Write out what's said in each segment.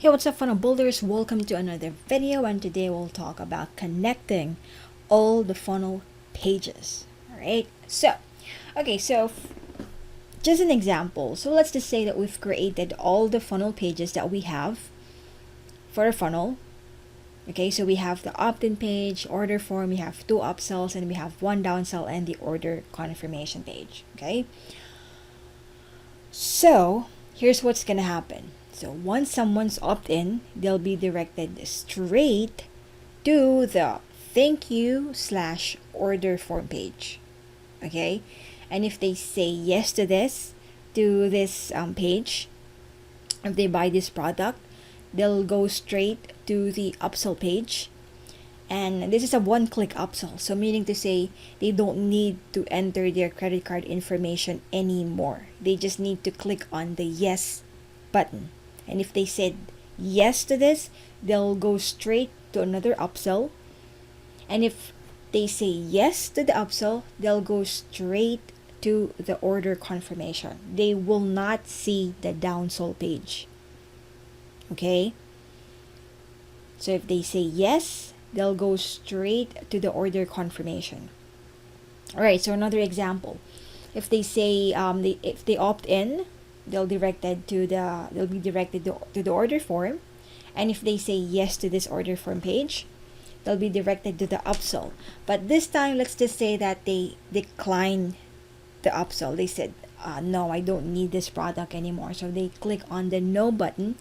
Hey, what's up, funnel builders? Welcome to another video, and today we'll talk about connecting all the funnel pages. All right. So just an example. So let's just say that we've created all the funnel pages that we have for a funnel. Okay, so we have the opt-in page, order form, we have 2 upsells, and we have 1 downsell and the order confirmation page. Okay. So here's what's gonna happen. So once someone's opt-in, they'll be directed straight to the thank you/order form page. Okay, and if they say yes to this page, if they buy this product, they'll go straight to the upsell page. And this is a one-click upsell, so meaning to say they don't need to enter their credit card information anymore. They just need to click on the yes button. And if they said yes to this, they'll go straight to another upsell. And if they say yes to the upsell, they'll go straight to the order confirmation. They will not see the downsell page. Okay? So if they say yes, they'll go straight to the order confirmation. All right, so another example. If they say if they opt in, they'll be directed to the order form, and if they say yes to this order form page, they'll be directed to the upsell. But this time, let's just say that they decline the upsell. They said, no, I don't need this product anymore. So they click on the no button.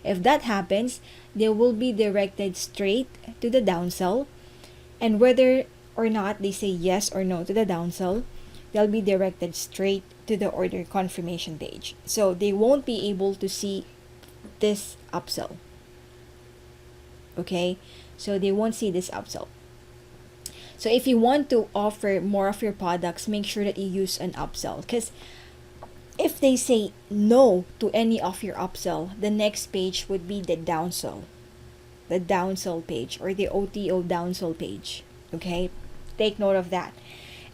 If that happens, they will be directed straight to the downsell, and whether or not they say yes or no to the downsell, they'll be directed straight to the order confirmation page. So they won't be able to see this upsell. Okay, so they won't see this upsell. So if you want to offer more of your products, make sure that you use an upsell, because if they say no to any of your upsell, the next page would be the downsell page, or the OTO downsell page. Okay, take note of that.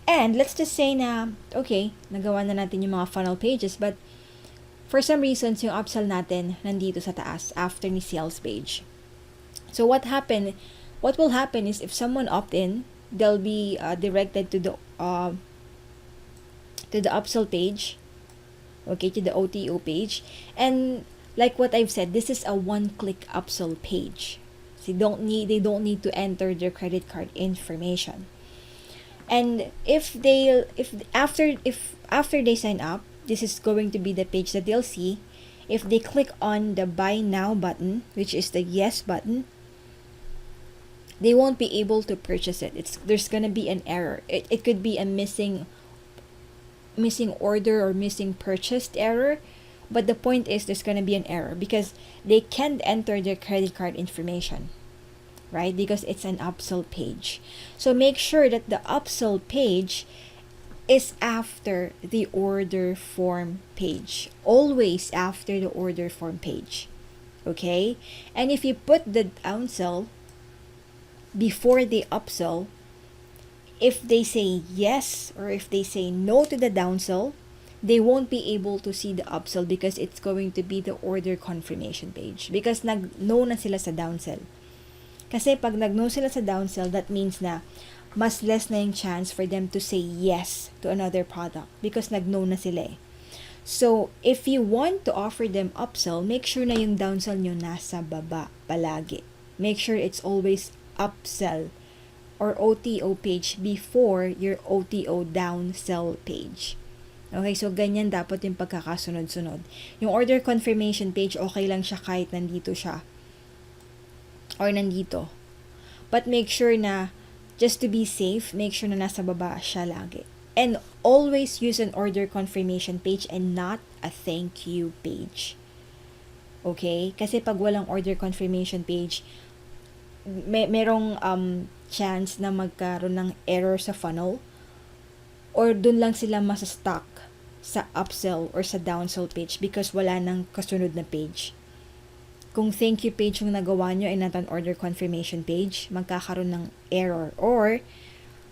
And let's just say na, okay, nagawa na natin yung mga funnel pages, but for some reasons, yung upsell natin nandito sa taas after ni sales page. So what will happen is, if someone opt in, they'll be directed to the upsell page, okay, to the OTO page. And like what I've said, this is a one-click upsell page. So they don't need to enter their credit card information. And if after they sign up, this is going to be the page that they'll see. If they click on the buy now button, which is the yes button, they won't be able to purchase it. There's gonna be an error. It could be a missing order or missing purchased error, but the point is there's gonna be an error because they can't enter their credit card information, right? Because it's an upsell page. So make sure that the upsell page is after the order form page. Always after the order form page. Okay? And if you put the downsell before the upsell, if they say yes or if they say no to the downsell, they won't be able to see the upsell because it's going to be the order confirmation page. Because nag-no na sila sa downsell. Kasi pag nag-no sila sa downsell, that means na mas less na yung chance for them to say yes to another product because nag-no na sila eh. So, if you want to offer them upsell, make sure na yung downsell nyo nasa baba palagi. Make sure it's always upsell or OTO page before your OTO downsell page. Okay, so ganyan dapat yung pagkakasunod-sunod. Yung order confirmation page, okay lang siya kahit nandito siya or nandito. But make sure na, just to be safe, make sure na nasa baba siya lagi. And always use an order confirmation page and not a thank you page. Okay? Kasi pag walang order confirmation page, merong chance na magkaroon ng error sa funnel, or dun lang sila masa-stuck sa upsell or sa downsell page because wala nang kasunod na page. Kung thank you page yung nagawa nyo ay not an order confirmation page, magkakaroon ng error, or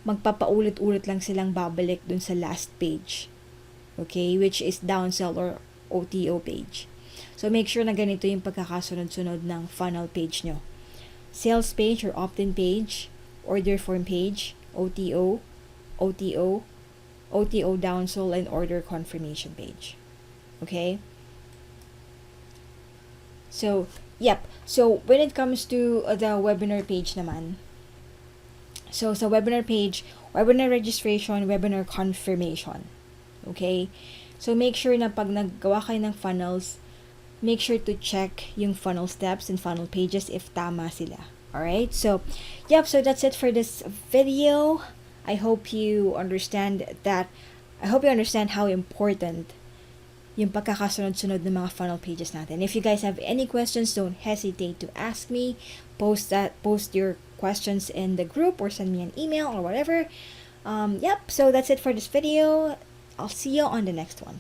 magpapaulit-ulit lang silang babalik dun sa last page. Okay? Which is downsell or OTO page. So, make sure na ganito yung pagkakasunod-sunod ng funnel page nyo. Sales page or opt-in page, order form page, OTO, OTO, OTO downsell, and order confirmation page. Okay? So, yep. So, when it comes to the webinar page naman, so sa webinar page, webinar registration, webinar confirmation. Okay? So, make sure na pag naggawa kayo ng funnels, make sure to check yung funnel steps and funnel pages if tama sila. Alright? So, yep. So, that's it for this video. I hope you understand that. I hope you understand how important yung pagkakasunod-sunod ng mga funnel pages natin. If you guys have any questions, don't hesitate to ask me. Post your questions in the group or send me an email or whatever. Yep, so that's it for this video. I'll see you on the next one.